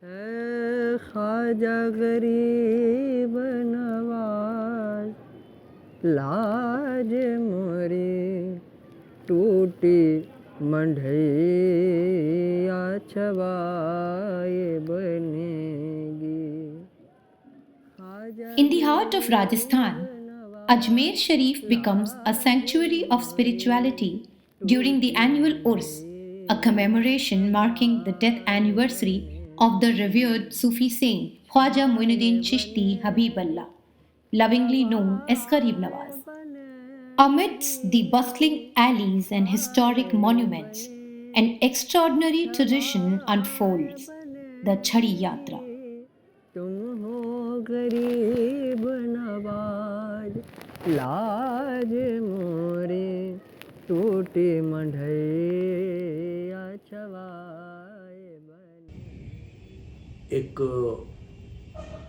है ख्वाजा गरीब नवाज, लाज मोरे टूटी मंढैया छवाए बनेगी। In the heart of Rajasthan, Ajmer Sharif becomes a sanctuary of spirituality during the annual Urs, a commemoration marking the death anniversary of the revered Sufi saint Khwaja Muinuddin Chishti Habibullah, lovingly known as Garib Nawaz. Amidst the bustling alleys and historic monuments, an extraordinary tradition unfolds, the Chhadi Yatra. तुम हो गरीब नवाज, लाज मोरे टूटी मंढैया छवाए बने। एक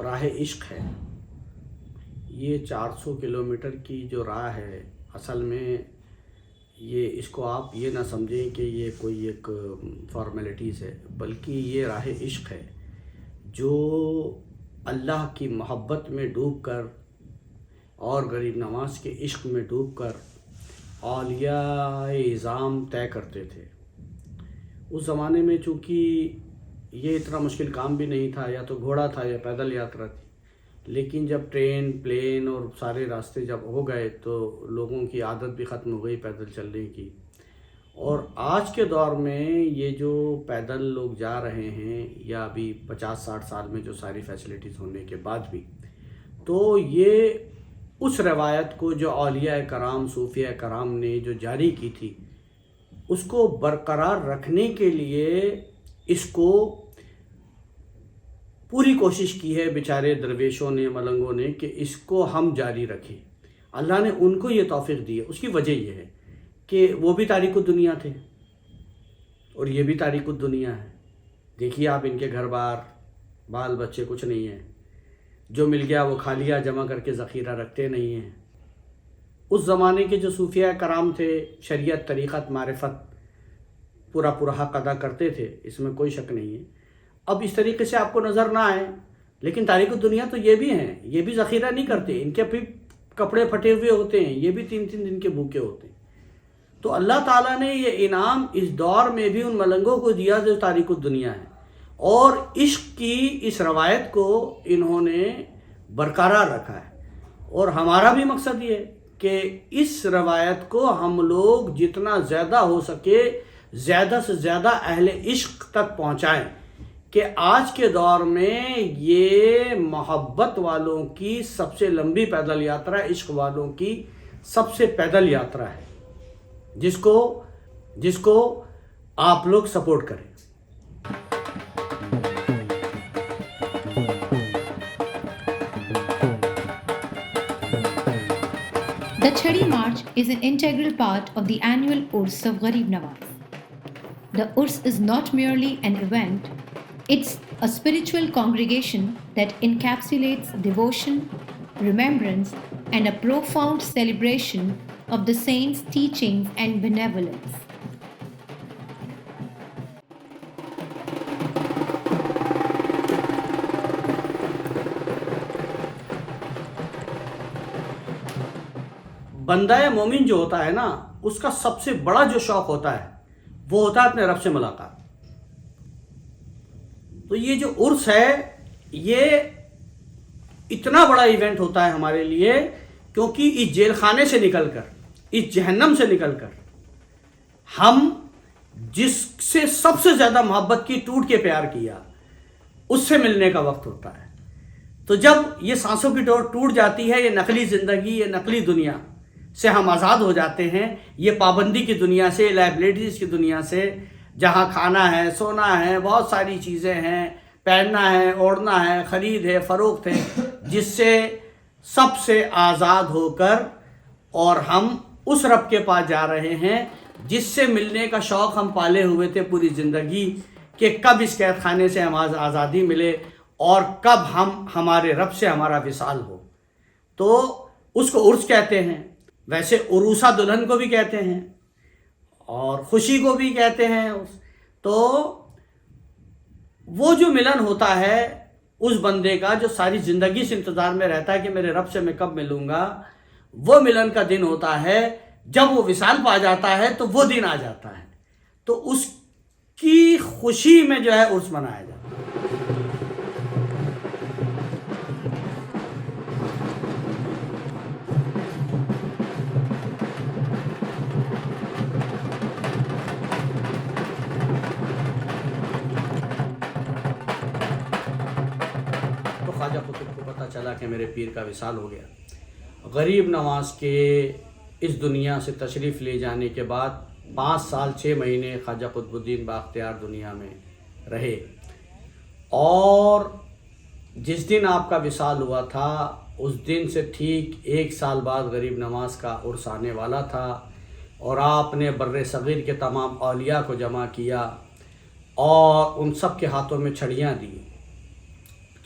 राह इश्क है। ये 400 किलोमीटर की जो राह है, असल में इसको आप ये ना समझें कि ये कोई एक फॉर्मेलिटीज़ है, बल्कि ये राह इश्क है जो अल्लाह की मोहब्बत में डूबकर और गरीब नवाज के इश्क में डूबकर औलिया इज़ाम तय करते थे। उस ज़माने में चूँकि ये इतना मुश्किल काम भी नहीं था, या तो घोड़ा था या पैदल यात्रा थी, लेकिन जब ट्रेन, प्लेन और सारे रास्ते जब हो गए तो लोगों की आदत भी ख़त्म हो गई पैदल चलने की। और आज के दौर में ये जो पैदल लोग जा रहे हैं, या अभी 50-60 साल में जो सारी फैसिलिटीज़ होने के बाद भी, तो ये उस रवायत को जो औलिया कराम, सूफिया कराम ने जो जारी की थी, उसको बरकरार रखने के लिए इसको पूरी कोशिश की है बेचारे दरवेशों ने, मलंगों ने, कि इसको हम जारी रखें। अल्लाह ने उनको ये तौफीक दी है। उसकी वजह यह है कि वो भी तारीक़ुद दुनिया थे और ये भी तारीक़ुद दुनिया है। देखिए आप, इनके घर बार, बाल बच्चे कुछ नहीं है, जो मिल गया वो खा लिया, जमा करके ज़ख़ीरा रखते नहीं हैं। उस ज़माने के जो सूफिया कराम थे, शरीयत, तरीक़त, मारिफत पूरा हक़ अदा करते थे, इसमें कोई शक नहीं है। अब इस तरीके से आपको नज़र ना आए, लेकिन तारीक़ुद दुनिया तो ये भी हैं, ये भी ज़ख़ीरा नहीं करते, इनके भी कपड़े फटे हुए होते हैं, ये भी 3-3 दिन के भूखे होते हैं। तो अल्लाह ताला ने ये इनाम इस दौर में भी उन मलंगों को दिया जो तारीक़ुद दुनिया है, और इश्क की इस रवायत को इन्होंने बरकरार रखा है। और हमारा भी मकसद ये है कि इस रवायत को हम लोग जितना ज़्यादा हो सके ज़्यादा से ज़्यादा अहले इश्क तक पहुँचाएँ, कि आज के दौर में ये मोहब्बत वालों की सबसे लंबी पैदल यात्रा, इश्क वालों की सबसे पैदल यात्रा है, जिसको आप लोग सपोर्ट करें। The Chhadi March is an integral part of the annual Urs of Garib Nawaz. The Urs is not merely an event, it's a spiritual congregation that encapsulates devotion, remembrance, and a profound celebration of the saints' teachings and benevolence. बंदा मोमिन जो होता है ना, उसका सबसे बड़ा जो शौक़ होता है वो होता है अपने रब से मुलाकात। तो ये जो उर्स है, ये इतना बड़ा इवेंट होता है हमारे लिए, क्योंकि इस जेल खाने से निकलकर, इस जहन्नम से निकलकर, हम जिससे सबसे ज़्यादा मोहब्बत की, टूट के प्यार किया, उससे मिलने का वक्त होता है। तो जब ये सांसों की डोर टूट जाती है, ये नकली ज़िंदगी, ये नकली दुनिया से हम आज़ाद हो जाते हैं, ये पाबंदी की दुनिया से, लाइबिलिटीज़ की दुनिया से, जहाँ खाना है, सोना है, बहुत सारी चीज़ें हैं, पहनना है, ओढ़ना है, ख़रीद है, फ़रोख्त है, जिससे सबसे आज़ाद होकर और हम उस रब के पास जा रहे हैं जिससे मिलने का शौक़ हम पाले हुए थे पूरी ज़िंदगी, कि कब इस कैद खाने से हम आज़ादी मिले और कब हम हमारे रब से हमारा विसाल हो। तो उसको उर्स कहते हैं। वैसे उरूसा दुल्हन को भी कहते हैं और ख़ुशी को भी कहते हैं। तो वो जो मिलन होता है उस बंदे का जो सारी ज़िंदगी से इंतज़ार में रहता है कि मेरे रब से मैं कब मिलूँगा, वो मिलन का दिन होता है। जब वो विसाल पा जाता है तो वो दिन आ जाता है, तो उसकी खुशी में जो है उर्स मनाया जाता है। तो ख्वाजा कुतुब को पता चला कि मेरे पीर का विसाल हो गया। गरीब नवाज के इस दुनिया से तशरीफ़ ले जाने के बाद 5 साल 6 महीने ख्वाजा कुतुबुद्दीन बाख्तियार दुनिया में रहे, और जिस दिन आपका विसाल हुआ था उस दिन से ठीक 1 साल बाद गरीब नवाज का उर्स आने वाला था, और आपने बर्रे सग़ीर के तमाम औलिया को जमा किया और उन सब के हाथों में छड़ियाँ दी,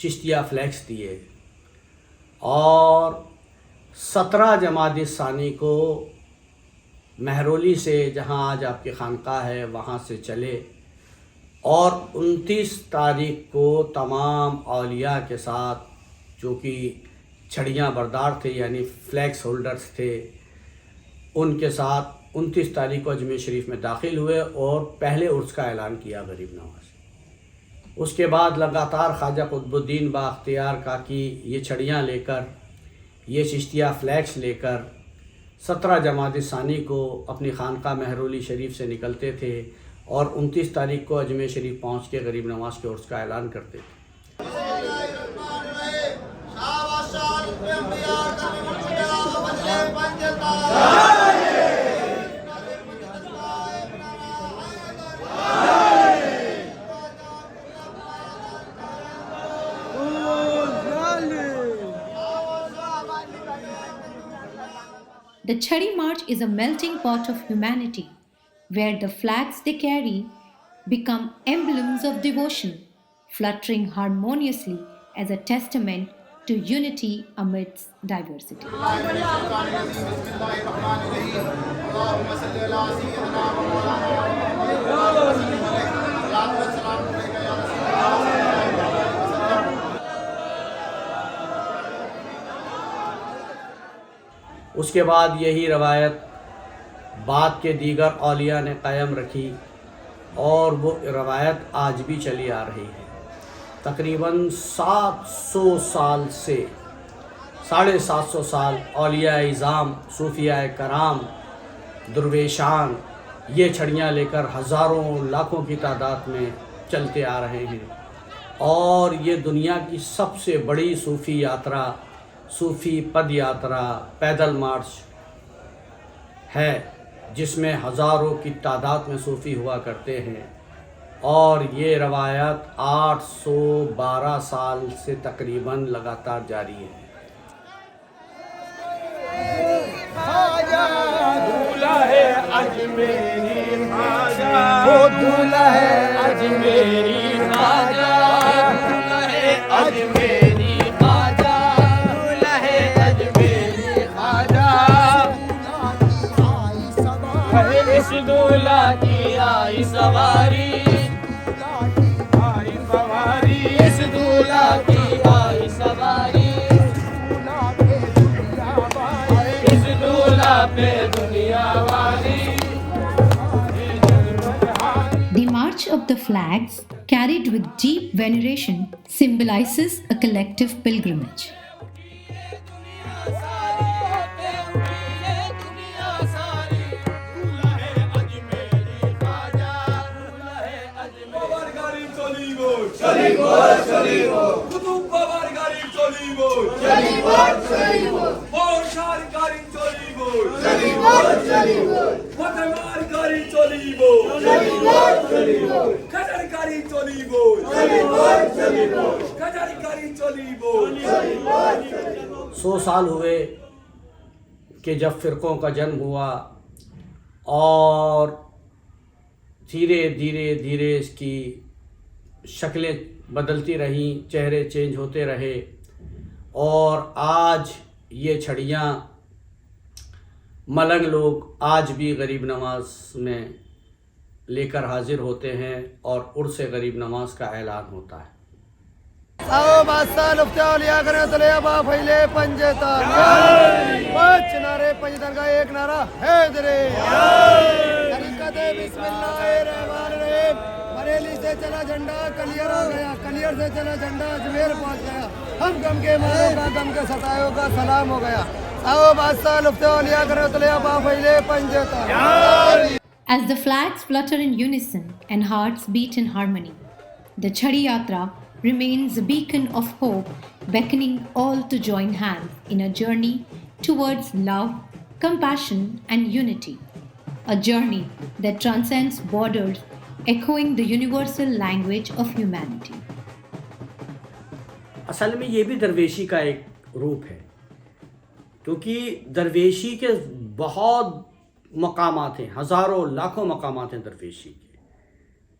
चिश्तिया फ्लैक्स दिए, और 17 जमादी सानी को महरोली से, जहाँ आज आपकी खानका है, वहाँ से चले, और 29 तारीख को तमाम औलिया के साथ जो कि छड़ियाँ बरदार थे यानी फ्लैक्स होल्डर्स थे, उनके साथ 29 तारीख को अजमेर शरीफ में दाखिल हुए और पहले उर्स का ऐलान किया गरीब नवाज। उसके बाद लगातार ख्वाजा कुतुबुद्दीन बाख्तियार का की ये छड़ियाँ लेकर, ये चिश्तिया फ्लैक्स लेकर 17 जमादी सानी को अपनी खानका महरोली शरीफ से निकलते थे और 29 तारीख को अजमेर शरीफ पहुँच के गरीब नवाज के उर्स का ऐलान करते थे। The Chhadi March is a melting pot of humanity, where the flags they carry become emblems of devotion, fluttering harmoniously as a testament to unity amidst diversity. उसके बाद यही रवायत बाद के दीगर औलिया ने कायम रखी और वो रवायत आज भी चली आ रही है। तकरीबन 700 साल से 750 साल औलिया इज़ाम, सूफिया कराम, दुर्वेशान ये छड़ियाँ लेकर हज़ारों लाखों की तादाद में चलते आ रहे हैं, और ये दुनिया की सबसे बड़ी सूफ़ी यात्रा, सूफ़ी पद यात्रा, पैदल मार्च है, जिसमें हज़ारों की तादाद में सूफ़ी हुआ करते हैं, और ये रवायत 812 साल से तकरीबन लगातार जारी है। दूल्हा है अजमेरी ख्वाजा, वो दूल्हा है अजमेरी ख्वाजा, दूल्हा है अजमेरी ख्वाजा, दूल्हा है अजमेरी ख्वाजा। इस दूल्हा की आई सवारी, आई सवारी, इस दूल्हा की आई सवारी, इस दूल्हा पे दुनिया वाली। The March of the Flags, carried with deep veneration, symbolizes a collective pilgrimage. सौ साल हुए कि जब फ़िरक़ों का जन्म हुआ, और धीरे धीरे धीरे इसकी शक्लें बदलती रहीं, चेहरे चेंज होते रहे, और आज ये छड़ियाँ मलंग लोग आज भी गरीब नवाज में लेकर हाजिर होते हैं और उर्स गरीब नवाज का ऐलान होता है। आओ बादशाह लुफ्ता लिया करें तले बा फैले पंजतन पांच नारे पंजतन का एक नारा हैदरे तरीकत बिस्मिल्लाहिर्रहमानिर्रहीम। बरेली से चला झंडा कलियर आ गया, कलियर से चला झंडा अजमेर पहुंच गया। हम गम के मारों का गम के सतायों का सलाम हो गया। आओ बादशाह लुफ्ता लिया करें तले बा फैले Panjtan. As the flags flutter in unison and hearts beat in harmony, the Chhadi Yatra remains a beacon of hope, beckoning all to join hands in a journey towards love, compassion, and unity. A journey that transcends borders, echoing the universal language of humanity. असल में ये भी दरवेशी का एक रूप है, क्योंकि दरवेशी के बहुत मकामात हैं, हज़ारों लाखों मकामात हैं दरवेशी के।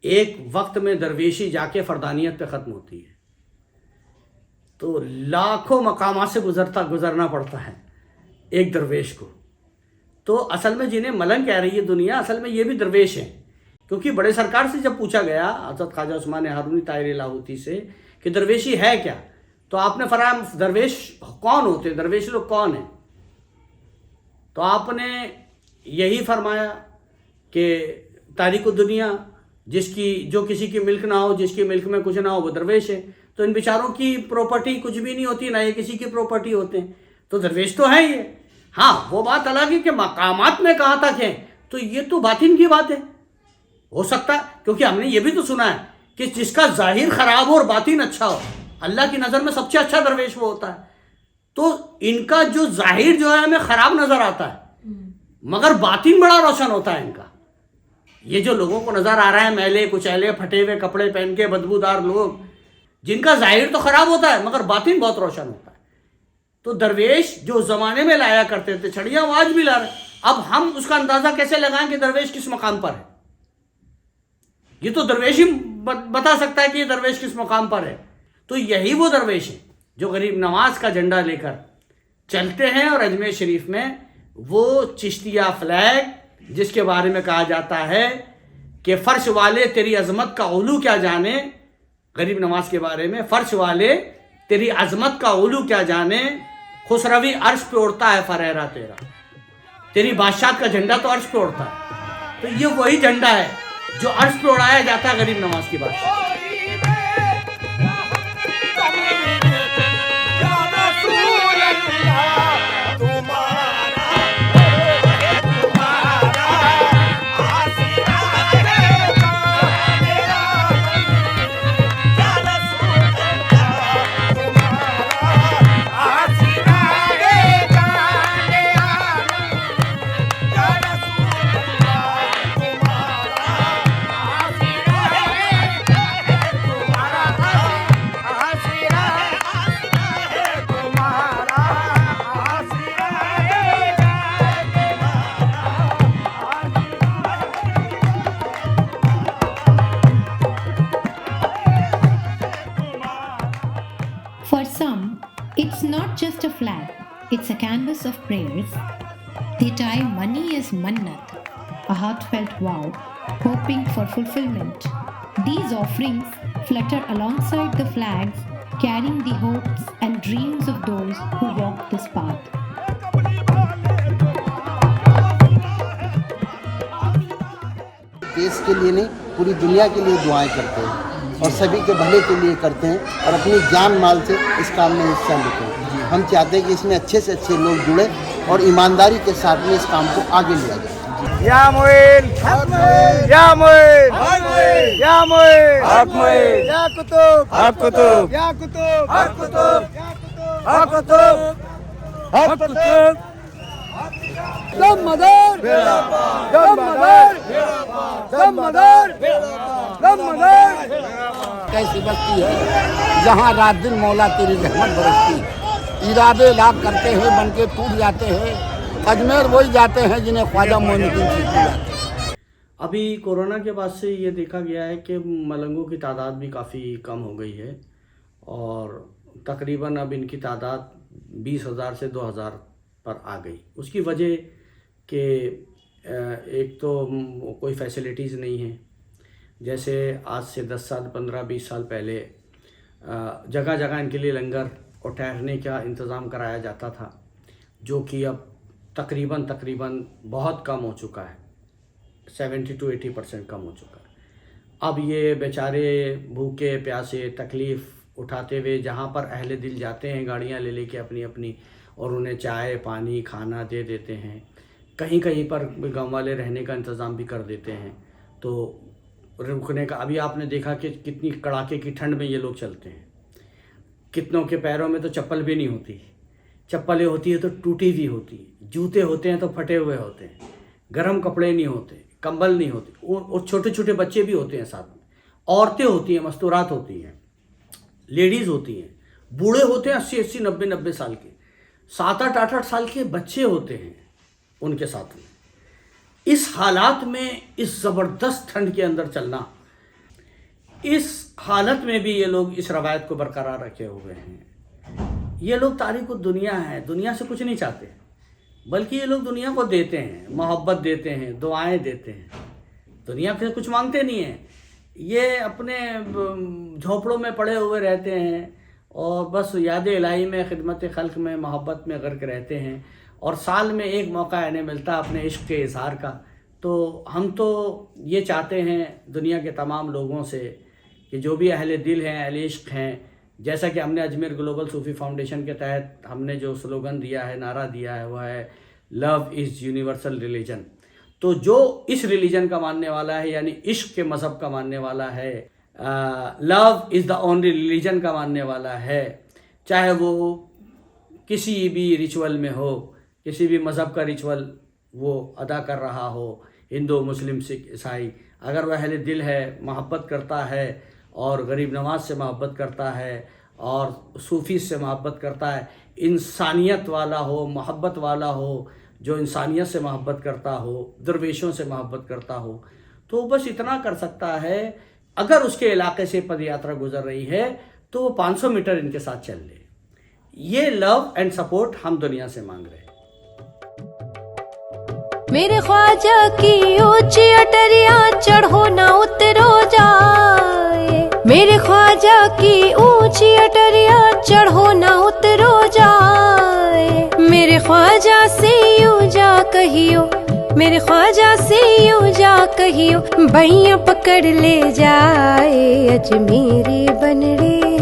एक वक्त में दरवेशी जाके फ़रदानियत पे ख़त्म होती है, तो लाखों मकामात से गुज़रना पड़ता है एक दरवेश को। तो असल में जिन्हें मलंग कह रही है दुनिया, असल में ये भी दरवेश हैं। क्योंकि बड़े सरकार से जब पूछा गया हज़रत ख्वाजा उस्मान हारूनी ताहिर लाहौती से कि दरवेशी है क्या, तो आपने फरमाया दरवेश कौन होते हैं, दरवेश लोग कौन हैं? तो आपने यही फरमाया कि तारिक दुनिया, जो किसी की मिल्क ना हो, जिसकी मिल्क में कुछ ना हो, वो दरवेश है। तो इन बेचारों की प्रॉपर्टी कुछ भी नहीं होती, ना ये किसी की प्रॉपर्टी होते हैं, तो दरवेश तो है ये। हाँ, वो बात अलग है कि मकामात में कहाँ तक है, तो ये तो बातिन की बात है। हो सकता है, क्योंकि हमने ये भी तो सुना है कि जिसका जाहिर खराब हो और बातिन अच्छा हो, अल्लाह की नज़र में सबसे अच्छा दरवेश वो होता है। तो इनका जो जाहिर जो है हमें ख़राब नज़र आता है, मगर बातिन बड़ा रोशन होता है इनका। ये जो लोगों को नज़र आ रहा है मैले कुचैले फटे हुए कपड़े पहन के बदबूदार लोग, जिनका जाहिर तो ख़राब होता है मगर बातिन बहुत रोशन होता है। तो दरवेश जो ज़माने में लाया करते थे, छड़ियाँ वो आज भी ला रहे। अब हम उसका अंदाज़ा कैसे लगाएं कि दरवेश किस मकाम पर है? ये तो दरवेश ही बता सकता है कि ये दरवेश किस मकाम पर है। तो यही वो दरवेश है जो गरीब नवाज का झंडा लेकर चलते हैं। और अजमेर शरीफ में वो चिश्तिया फ्लैग, जिसके बारे में कहा जाता है कि फ़र्श वाले तेरी अज़मत का उलू क्या जाने, गरीब नवाज के बारे में, फ़र्श वाले तेरी अज़मत का उलू क्या जाने, खुसरवी अर्श पे उड़ता है फरेरा तेरा। तेरी बादशाह का झंडा तो अर्श पे उड़ता है, तो ये वही झंडा है जो अर्श पे उड़ाया जाता है गरीब नवाज की बादशाह। For some, it's not just a flag, it's a canvas of prayers. They tie money as mannat, a heartfelt vow, hoping for fulfillment. These offerings flutter alongside the flags, carrying the hopes and dreams of those who walk this path. देश के लिए नहीं, पूरी दुनिया के लिए दुआएं करते हैं और सभी के भले के लिए करते हैं और अपनी जान माल से इस काम में हिस्सा लेते हैं। हम चाहते हैं कि इसमें अच्छे से अच्छे लोग जुड़े और ईमानदारी के साथ में इस काम को आगे लिया जाए। या मोइन हक मोइन, या मोइन हक मोइन, या मोइन हक मोइन, या कुतुब हक कुतुब, या कुतुब हक कुतुब, हक कुतुब हक कुतुब। दम मदर दम मदर दम मदर दम मदर। कैसी बस्ती है जहाँ रात दिन मौला तेरी रहमत बरसती, इरादे लाख करते हैं बन के टूट जाते हैं। अजमेर वही जाते हैं जिन्हें ख्वाजा मोइनुद्दीन चिश्ती जाते हैं। अभी कोरोना के बाद से ये देखा गया है कि मलंगों की तादाद भी काफ़ी कम हो गई है और तकरीबन अब इनकी तादाद 20,000 से 2,000 पर आ गई। उसकी वजह कि एक तो कोई फैसिलिटीज़ नहीं है। जैसे आज से 10 साल 15-20 साल पहले जगह जगह इनके लिए लंगर और ठहरने का इंतज़ाम कराया जाता था, जो कि अब तकरीबन बहुत कम हो चुका है, 70 to 80% कम हो चुका है। अब ये बेचारे भूखे प्यासे तकलीफ़ उठाते हुए जहाँ पर अहले दिल जाते हैं गाड़ियाँ ले लेके अपनी, और उन्हें चाय पानी खाना दे देते हैं। कहीं कहीं पर गांव वाले रहने का इंतज़ाम भी कर देते हैं, तो रुकने का। अभी आपने देखा कि कितनी कड़ाके की ठंड में ये लोग चलते हैं, कितनों के पैरों में तो चप्पल भी नहीं होती, चप्पलें होती है तो टूटी हुई होती, जूते होते हैं तो फटे हुए होते हैं, गर्म कपड़े नहीं होते, कंबल नहीं होते, और छोटे छोटे बच्चे भी होते हैं साथ में, औरतें होती हैं, मस्तूरात होती हैं, लेडीज़ होती हैं, बूढ़े होते हैं 80-80 90-90 साल के, 7-8 साल के बच्चे होते हैं उनके साथ में। इस हालात में, इस ज़बरदस्त ठंड के अंदर चलना, इस हालत में भी ये लोग इस रवायत को बरकरार रखे हुए हैं। ये लोग तारीख़ दुनिया है, दुनिया से कुछ नहीं चाहते, बल्कि ये लोग दुनिया को देते हैं, मोहब्बत देते हैं, दुआएं देते हैं, दुनिया से कुछ मांगते नहीं हैं। ये अपने झोपड़ों में पड़े हुए रहते हैं और बस याद इलाही में, खिदमत खल्क में, मोहब्बत में गर्क रहते हैं, और साल में एक मौका इन्हें मिलता है अपने इश्क के इजहार का। तो हम तो ये चाहते हैं दुनिया के तमाम लोगों से कि जो भी अहले दिल हैं, अहले इश्क हैं, जैसा कि हमने अजमेर ग्लोबल सूफ़ी फाउंडेशन के तहत हमने जो स्लोगन दिया है, नारा दिया है, वह है लव इज़ यूनिवर्सल रिलीजन। तो जो इस रिलीजन का मानने वाला है, यानी इश्क के मज़हब का मानने वाला है, love is the only religion का मानने वाला है, चाहे वो किसी भी रिचुअल में हो, किसी भी मज़हब का रिचुअल वो अदा कर रहा हो, हिंदू मुस्लिम सिख ईसाई, अगर वह अहले दिल है, मोहब्बत करता है और गरीब नवाज से मोहब्बत करता है और सूफ़ी से मोहब्बत करता है, इंसानियत वाला हो, मोहब्बत वाला हो, जो इंसानियत से मोहब्बत करता हो, दरवेशों से मोहब्बत करता हो, तो बस इतना कर सकता है। अगर उसके इलाके से पद यात्रा गुजर रही है तो वो 500 मीटर इनके साथ चल ले। ये लव एंड सपोर्ट हम दुनिया से मांग रहे हैं। मेरे ख्वाजा की ऊंची अटरिया चढ़ो ना उतरो जाए, मेरे ख्वाजा की ऊंची अटरिया चढ़ो ना उतरो जाए, मेरे ख्वाजा से यूं जा कहियो, मेरे ख्वाजा से यूं जा कहियो, बैया पकड़ ले जाए, अजमेरी बन रे